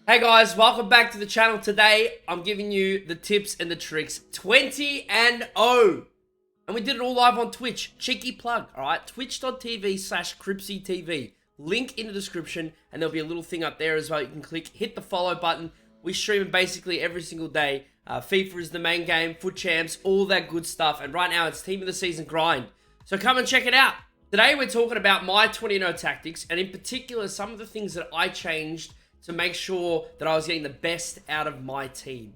Hey guys, welcome back to the channel. Today, I'm giving you the tips and the tricks 20 and 0. And we did it all live on Twitch. Cheeky plug, alright? Twitch.tv/CrypsyTV. Link in the description, and there'll be a little thing up there as well. You can click, hit the follow button. We stream basically every single day. FIFA is the main game, FUT champs, all that good stuff. And right now, it's team of the season grind. So come and check it out. Today, we're talking about my 20 and 0 tactics, and in particular, some of the things that I changed to make sure that I was getting the best out of my team.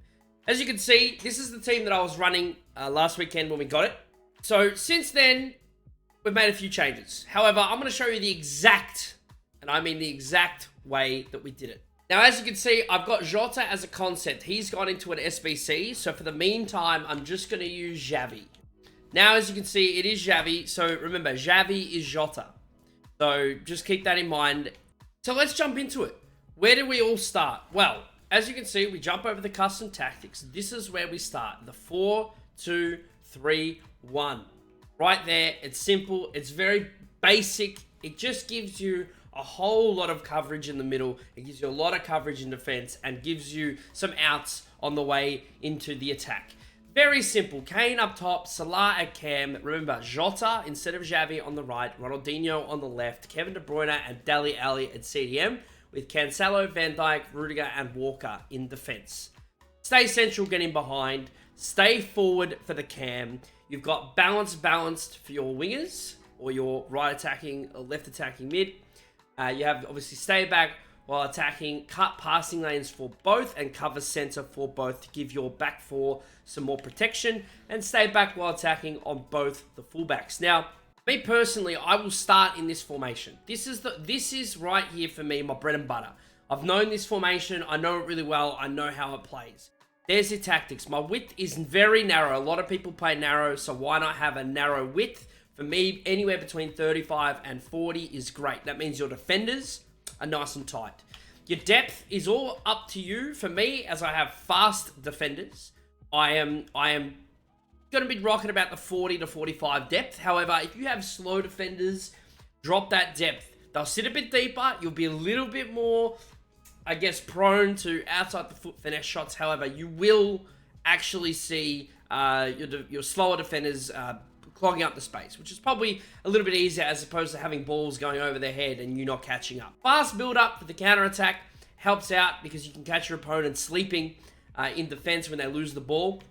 As you can see, this is the team that I was running last weekend when we got it. So since then, we've made a few changes. However, I'm going to show you the exact, and I mean the exact way that we did it. Now, as you can see, I've got Jota as a concept. He's gone into an SBC, so for the meantime, I'm just going to use Xavi. Now, as you can see, it is Xavi, so remember, Xavi is Jota. So just keep that in mind. So let's jump into it. Where do we all start? Well, as you can see, we jump over the custom tactics. This is where we start. The 4-2-3-1. Right there. It's simple. It's very basic. It just gives you a whole lot of coverage in the middle. It gives you a lot of coverage in defense and gives you some outs on the way into the attack. Very simple. Kane up top, Salah at cam. Remember, Jota instead of Xavi on the right, Ronaldinho on the left, Kevin De Bruyne and Dele Alli at CDM, with Cancelo, Van Dijk, Rudiger, and Walker in defense. Stay central, getting behind. Stay forward for the cam. You've got balanced for your wingers, or your right attacking, or left attacking mid. You have, obviously, stay back while attacking, cut passing lanes for both, and cover center for both to give your back four some more protection, and stay back while attacking on both the fullbacks. Now, me personally, I will start in this formation. This is right here for me, my bread and butter. I've known this formation. I know it really well. I know how it plays. There's the tactics. My width is very narrow. A lot of people play narrow, so why not have a narrow width? For me, anywhere between 35 and 40 is great. That means your defenders are nice and tight. Your depth is all up to you. For me, as I have fast defenders, I am going to be rocking about the 40 to 45 depth. However, if you have slow defenders, drop that depth. They'll sit a bit deeper. You'll be a little bit more, I guess, prone to outside the foot finesse shots. However, you will actually see your slower defenders clogging up the space, which is probably a little bit easier as opposed to having balls going over their head and you not catching up. Fast build up for the counter attack helps out because you can catch your opponent sleeping in defense when they lose the ball.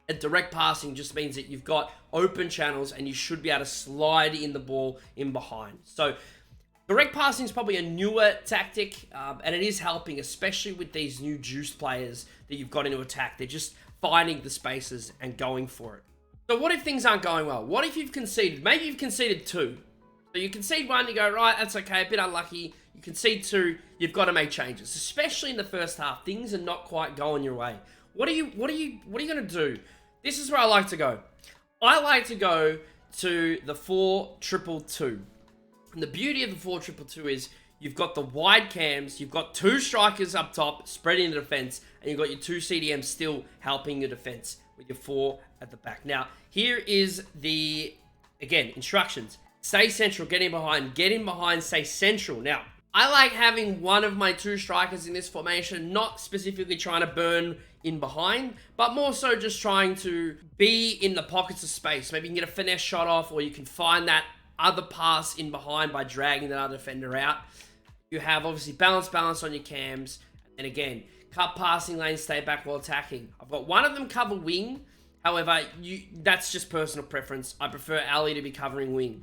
And direct passing just means that you've got open channels and you should be able to slide in the ball in behind. So direct passing is probably a newer tactic, and it is helping, especially with these new juiced players that you've got into attack. They're just finding the spaces and going for it. So what if things aren't going well? What if you've conceded? Maybe you've conceded 2. So you concede 1, you go, right, that's okay, a bit unlucky. You concede 2, you've got to make changes, especially in the first half. Things are not quite going your way. What are you going to do? This is where I like to go. I like to go to the 4-2-2. And the beauty of the 4-2-2 is you've got the wide cams, you've got 2 strikers up top spreading the defense, and you've got your 2 CDMs still helping your defense with your 4 at the back. Now, here is the, again, instructions. Stay central, get in behind, stay central. Now, I like having one of my 2 strikers in this formation, not specifically trying to burn in behind, but more so just trying to be in the pockets of space. Maybe you can get a finesse shot off, or you can find that other pass in behind by dragging that other defender out. You have, obviously, balance on your cams. And again, cut passing lane, stay back while attacking. I've got one of them cover wing. However, that's just personal preference. I prefer Ali to be covering wing.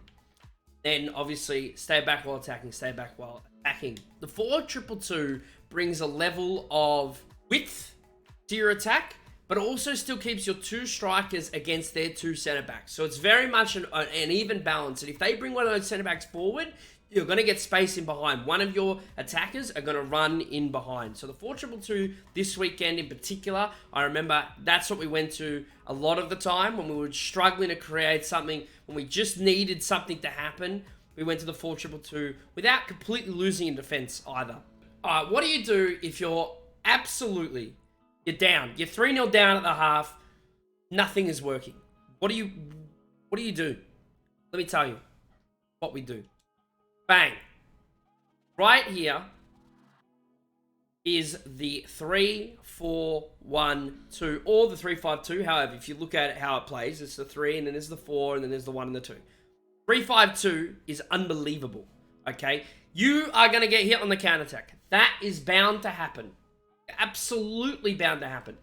Then, obviously, stay back while attacking, stay back while attacking. The 4-2-2 brings a level of width to your attack, but also still keeps your 2 strikers against their 2 centre-backs. So it's very much an even balance. And if they bring one of those centre-backs forward, you're going to get space in behind. One of your attackers are going to run in behind. So the 4-2-2 this weekend in particular, I remember that's what we went to a lot of the time when we were struggling to create something, when we just needed something to happen. We went to the 4-2-2 without completely losing in defense either. All right, what do you do if you're down? You're 3-0 down at the half. Nothing is working. What do you do? Let me tell you what we do. Bang. Right here, is the 3-4-1-2 or the 3-5-2. However, if you look at it, how it plays, it's the 3 and then there's the 4 and then there's the 1 and the 2. 3-5-2 is unbelievable, okay? You are going to get hit on the counter-attack. That is bound to happen. Absolutely bound to happen.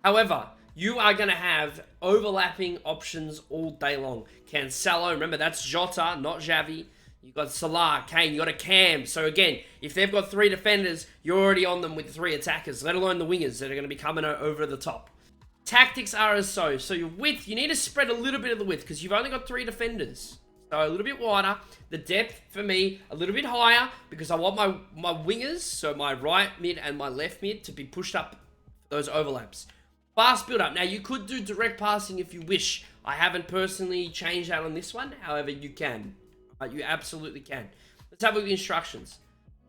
However, you are going to have overlapping options all day long. Cancelo, remember that's Jota, not Xavi. You got Salah, Kane, you got a Cam. So again, if they've got 3 defenders, you're already on them with 3 attackers, let alone the wingers that are going to be coming over the top. Tactics are as so. So your width, you need to spread a little bit of the width because you've only got 3 defenders. So a little bit wider. The depth, for me, a little bit higher because I want my wingers, so my right mid and my left mid, to be pushed up those overlaps. Fast build up. Now, you could do direct passing if you wish. I haven't personally changed that on this one. However, you can. You absolutely can. Let's have a look at the instructions.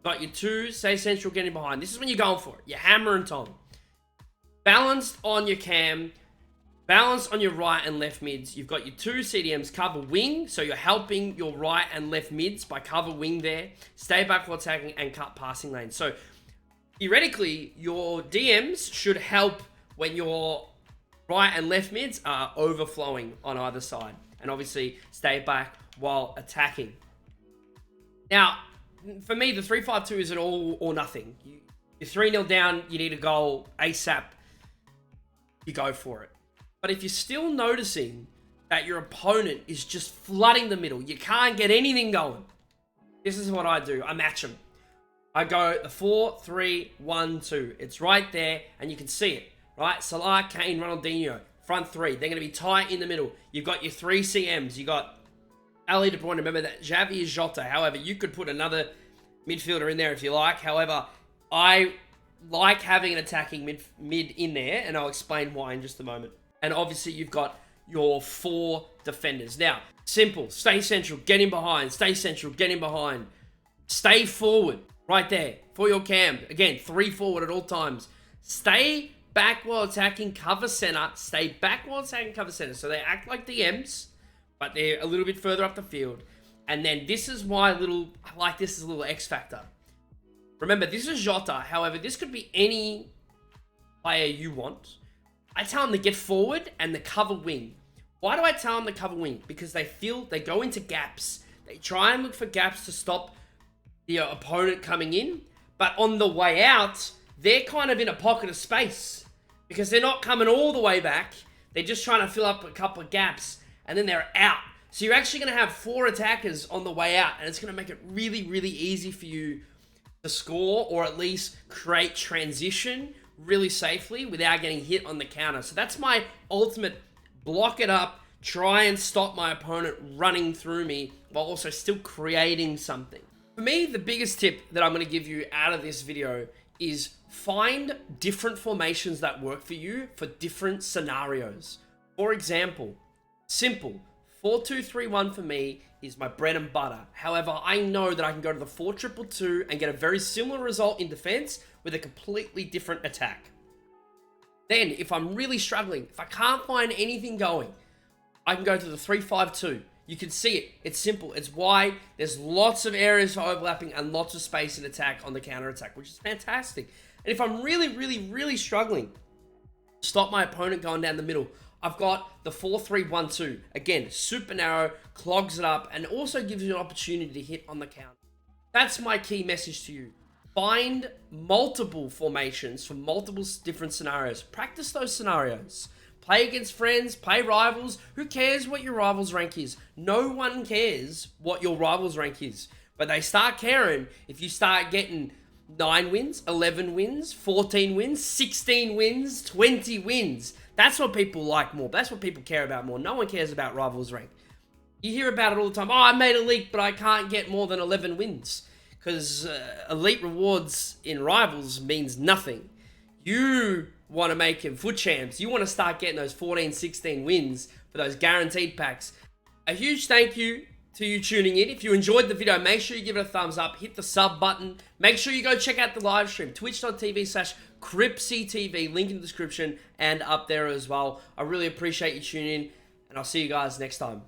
Got your 2, stay central, getting behind. This is when you're going for it. You're hammering Tom. Balanced on your cam. Balanced on your right and left mids. You've got your 2 CDMs, cover wing. So you're helping your right and left mids by cover wing there. Stay back while attacking and cut passing lanes. So theoretically, your DMs should help when your right and left mids are overflowing on either side. And obviously, stay back while attacking. Now, for me, the 3-5-2 is an all or nothing. You're 3-0 down, you need a goal ASAP, you go for it. But if you're still noticing that your opponent is just flooding the middle, you can't get anything going, this is what I do. I match them. I go the 4-3-1-2. It's right there, and you can see it. Right, Salah, Kane, Ronaldinho, front 3. They're going to be tight in the middle. You've got your 3 CMs. You got Ali De Bruyne. Remember that Xavi is Jota. However, you could put another midfielder in there if you like. However, I like having an attacking mid in there, and I'll explain why in just a moment. And obviously, you've got your 4 defenders. Now, simple. Stay central. Get in behind. Stay central. Get in behind. Stay forward. Right there. For your cam. Again, 3 forward at all times. Stay back while attacking, cover center. Stay back while attacking, cover center. So they act like DMs, but they're a little bit further up the field. And then this is why I like this as a little X factor. Remember, this is Jota. However, this could be any player you want. I tell them to get forward and the cover wing. Why do I tell them to cover wing? Because they go into gaps. They try and look for gaps to stop the opponent coming in. But on the way out, they're kind of in a pocket of space because they're not coming all the way back. They're just trying to fill up a couple of gaps and then they're out. So you're actually going to have 4 attackers on the way out, and it's going to make it really, really easy for you to score or at least create transition really safely without getting hit on the counter. So that's my ultimate block it up, try and stop my opponent running through me while also still creating something. For me, the biggest tip that I'm going to give you out of this video is find different formations that work for you for different scenarios. For example, simple, 4-2-3-1 for me is my bread and butter. However, I know that I can go to the 4-2-2 and get a very similar result in defense with a completely different attack. Then, if I'm really struggling, if I can't find anything going, I can go to the 3-5-2. You can see it. It's simple. It's wide. There's lots of areas for overlapping and lots of space in attack on the counter attack, which is fantastic. And if I'm really, really, really struggling to stop my opponent going down the middle, I've got the 4-3-1-2. Again, super narrow, clogs it up, and also gives you an opportunity to hit on the counter. That's my key message to you. Find multiple formations for multiple different scenarios. Practice those scenarios. Play against friends, play rivals. Who cares what your rival's rank is? No one cares what your rival's rank is. But they start caring if you start getting 9 wins, 11 wins, 14 wins, 16 wins, 20 wins. That's what people like more. That's what people care about more. No one cares about rivals rank. You hear about it all the time. Oh, I made elite, but I can't get more than 11 wins. Because elite rewards in rivals means nothing. You want to make him FUT champs. You want to start getting those 14, 16 wins for those guaranteed packs. A huge thank you to you tuning in. If you enjoyed the video, make sure you give it a thumbs up. Hit the sub button. Make sure you go check out the live stream. Twitch.tv/CryptCTV. Link in the description and up there as well. I really appreciate you tuning in. And I'll see you guys next time.